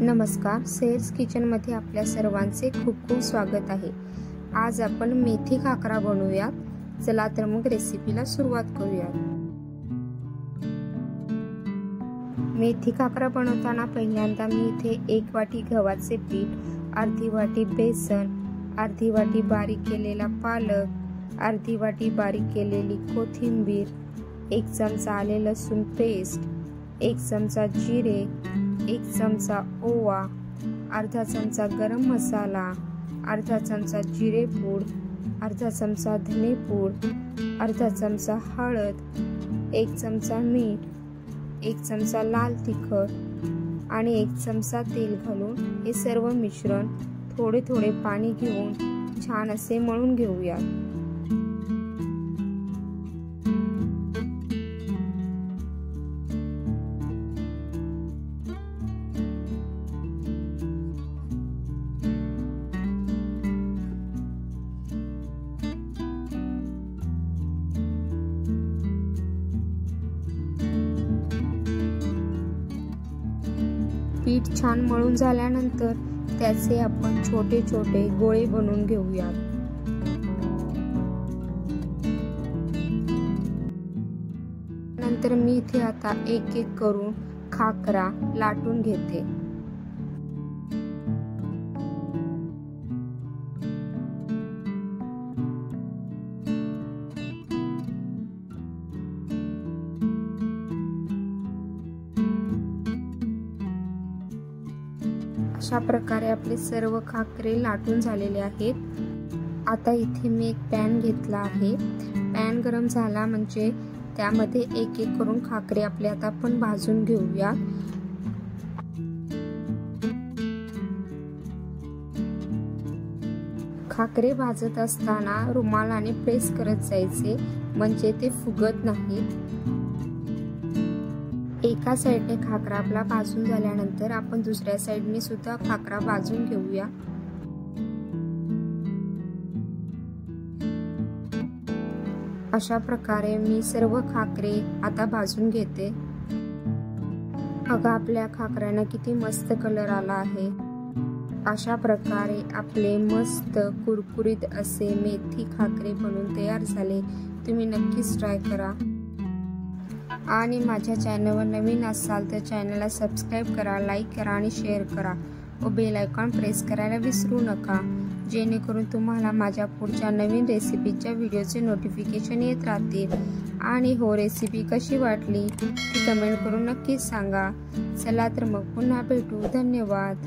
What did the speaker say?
नमस्कार, सेल्स किचनमध्ये आपल्या सर्वांचे खूप खूप स्वागत आहे। आज आपण मेथी खाकरा बनवूयात। चला तर मग रेसिपीला सुरुवात करूयात। मेथी खाकरा बनवताना पहिल्यांदा मी इथे 1 वाटी गव्हाचे पीठ, अर्धी वाटी बेसन, अर्धी वाटी बारीक केलेला पालक, अर्धी वाटी बारीक केलेली कोथिंबीर, 1 चमचा आले लसूण पेस्ट, 1 चमचा जिरे, 1 चमचा ओवा, अर्धा चमचा गरम मसाला, अर्धा चमचा जिरे पूड, अर्धा चमचा धने पूड, अर्धा चमचा हळद, 1 चमचा मीठ, 1 चमचा लाल तिखट आणि 1 चमचा तेल घालून हे सर्व मिश्रण थोडे थोडे पाणी घेऊन छान असे मळून घेऊया। पीठ छान मळून झाल्यानंतर त्याचे आपण छोटे छोटे गोळे बनवून घेऊया। नंतर मी इथे आता एक एक करून खाकरा लाटून घेते। अशा प्रकारे आपले सर्व खाकरे लाटून झालेले आहेत। आता इथे मी एक पॅन घेतला आहे। पॅन गरम झाला म्हणजे त्यामध्ये एक एक करून खाकरे आपले आता आपण भाजून घेऊया। खाकरे भाजत असताना रुमालाने प्रेस करत जायचे म्हणजे ते फुगत नाहीत। एका साइडने खाकरा आपला भाजून झाल्यानंतर आपण दुसऱ्या साइडने सुद्धा खाकरा भाजून घेऊया। अशा प्रकारे मी सर्व खाकरे आता भाजून घेते। बघा आपल्या खाकऱ्यांना किती मस्त कलर आला आहे। अशा प्रकारे आपले मस्त कुरकुरीत असे मेथी खाकरे बनून तयार झाले। तुम्ही नक्कीच ट्राय करा आणि माझ्या चॅनलवर नवीन असाल तर चॅनलला सबस्क्राइब करा, लाईक करा आणि शेअर करा व बेल आयकॉन प्रेस करायला विसरू नका, जेणेकरून तुम्हाला माझ्या पुढच्या नवीन रेसिपीच्या व्हिडिओचे नोटिफिकेशन येत राहतील। आणि हो, रेसिपी कशी वाटली ती कमेंट करून नक्कीच सांगा। चला तर मग पुन्हा भेटू। धन्यवाद।